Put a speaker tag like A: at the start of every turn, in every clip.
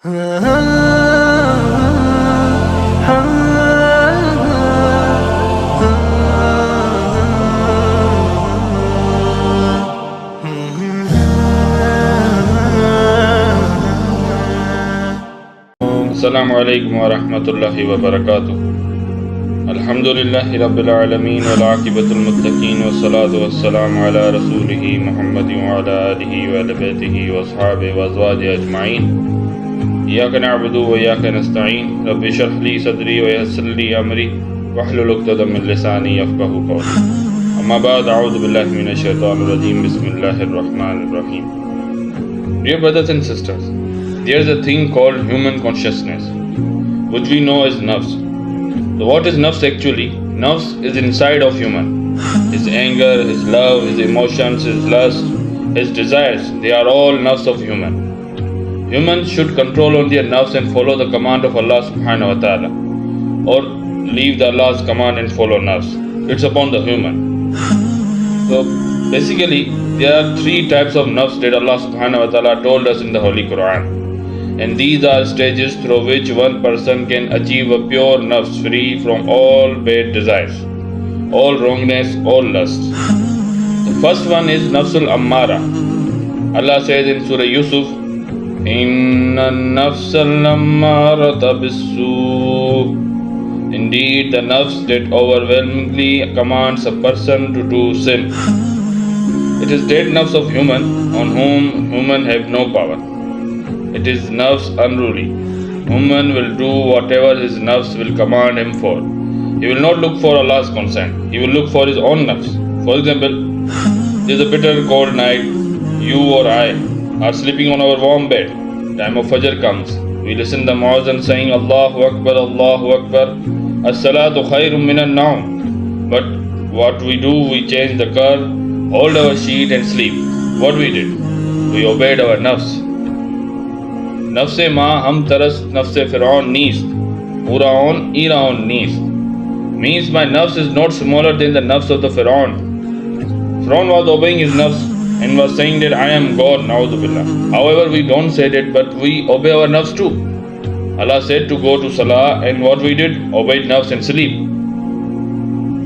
A: Assalamu alaikum wa rahmatullahi wa barakatuh. Alhamdulillahi rabbil alameen wal aqibatul muttaqeen wa salatu wa salamu ala rasulihi Muhammadin wa ala alihi wa ala baytihi wa ashabihi wa azwajihi ajma'een. Iyyaka na'budu wa iyyaka nasta'een. Rabbi shrah li sadri wa yassir li amri wahlul 'uqdatam min lisani yafqahu qawli. Amma ba'd, a'udhu billahi minash shaitanir rajeem. Bismillahir rahmanir rahim. Dear brothers and sisters, there is a thing called human consciousness, which we know as Nafs. So what is Nafs actually? Nafs is inside of human. His anger, his love, his emotions, his lust, his desires, they are all Nafs of human. Humans should control on their Nafs and follow the command of Allah subhanahu wa ta'ala, or leave the Allah's command and follow Nafs. It's upon the human. So basically, there are three types of Nafs that Allah subhanahu wa ta'ala told us in the Holy Quran. And these are stages through which one person can achieve a pure nafs free from all bad desires, all wrongness, all lust. The first one is Nafsul Ammara. Allah says in Surah Yusuf, Inna nafsal ammarata bisu. Indeed, the nafs that overwhelmingly commands a person to do sin. It is that nafs of human on whom human have no power. It is nafs unruly. Human will do whatever his nafs will command him for. He will not look for Allah's consent. He will look for his own nafs. For example, there is a bitter cold night. You or I are sleeping on our warm bed. Time of Fajr comes. We listen the muazzin saying Allahu Akbar, Allahu Akbar. As-salatu khairum minan naum. But what we do, we change the car, hold our sheet and sleep. What we did? We obeyed our nafs. Nafse ma hum taras nafse Fir'aun neist. Uraon iraon neist. Means my nafs is not smaller than the nafs of the Fir'aun. Fir'aun was obeying his nafs and was saying that I am God, na'udhu billah. However, we don't say that, but we obey our nafs too. Allah said to go to salah, and what we did? Obeyed nafs and sleep.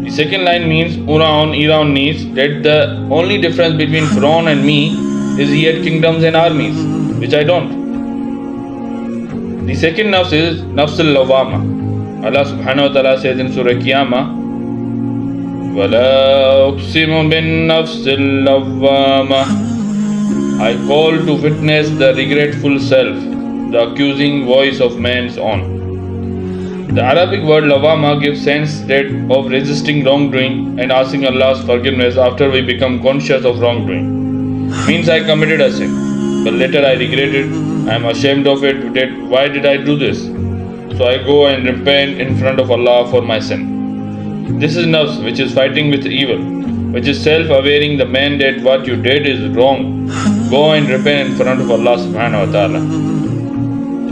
A: The second line means Uraon iraon neist, that the only difference between Fir'aun and me is he had kingdoms and armies, which I don't. The second nafs is Nafsul Lawwama. Allah subhanahu wa ta'ala says in Surah Qiyamah, وَلَا أُقْسِمُ بِالنَّفْسِ اللَّوَّامَةِ. I call to witness the regretful self, the accusing voice of man's own. The Arabic word Lawwama gives sense that of resisting wrongdoing and asking Allah's forgiveness after we become conscious of wrongdoing. Means I committed a sin, but later I regret it. I am ashamed of it. Why did I do this? So I go and repent in front of Allah for my sin. This is nafs, which is fighting with evil, which is self-awareing the man that what you did is wrong. Go and repent in front of Allah subhanahu wa ta'ala.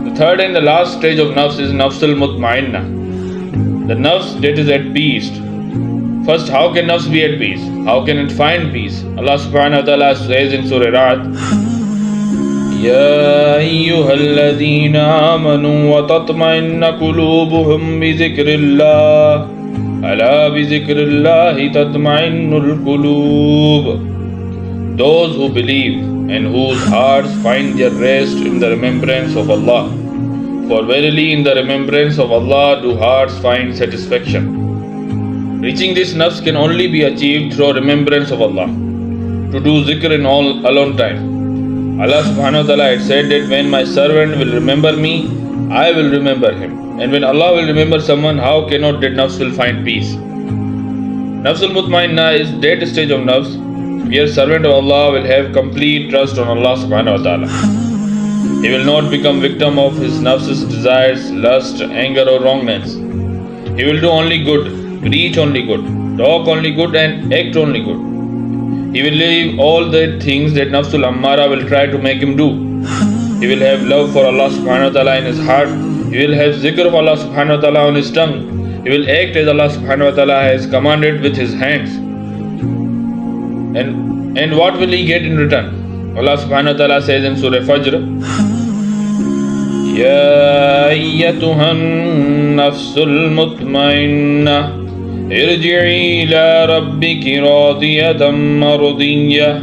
A: The third and the last stage of nafs is Nafsul Mutamaina, the nafs that is at peace. First, how can nafs be at peace? How can it find peace? Allah subhanahu wa ta'ala says in Surah Ra'd, يا أيها الذين آمنوا وتطمئن قلوبهم بذكر الله ألا بذكر الله تطمئن القلوب. Those who believe and whose hearts find their rest in the remembrance of Allah. For verily in the remembrance of Allah do hearts find satisfaction. Reaching this nafs can only be achieved through remembrance of Allah. To do zikr in all alone time. Allah subhanahu wa ta'ala had said that when my servant will remember me, I will remember him. And when Allah will remember someone, how cannot that nafs will find peace? Nafsul Mutamaina is that stage of nafs where servant of Allah will have complete trust on Allah subhanahu wa ta'ala. He will not become victim of his nafs's desires, lust, anger or wrongness. He will do only good, preach only good, talk only good and act only good. He will leave all the things that Nafsul Ammara will try to make him do. He will have love for Allah subhanahu wa ta'ala in his heart. He will have zikr of Allah subhanahu wa ta'ala on his tongue. He will act as Allah subhanahu wa ta'ala has commanded with his hands. And what will he get in return? Allah subhanahu wa ta'ala says in Surah Fajr, يا أيتها النفس المطمئنة ارجعي إلى ربك راضية مرضية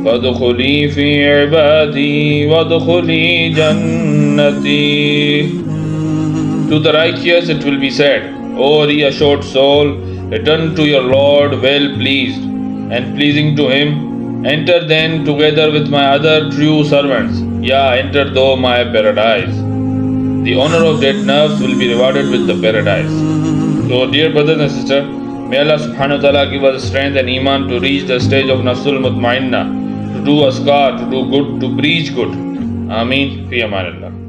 A: فادخلي في عبادي وادخلي جنتي. To the righteous it will be said, O reassured soul, return to your Lord well pleased and pleasing to him. Enter then together with my other true servants. Enter thou my paradise. The owner of that nafs will be rewarded with the paradise. So dear brothers and sisters, may Allah subhanahu wa ta'ala give us strength and iman to reach the stage of Nafsul Mutamaina, to do askar, to do good, to preach good. Ameen. Fi amanillah.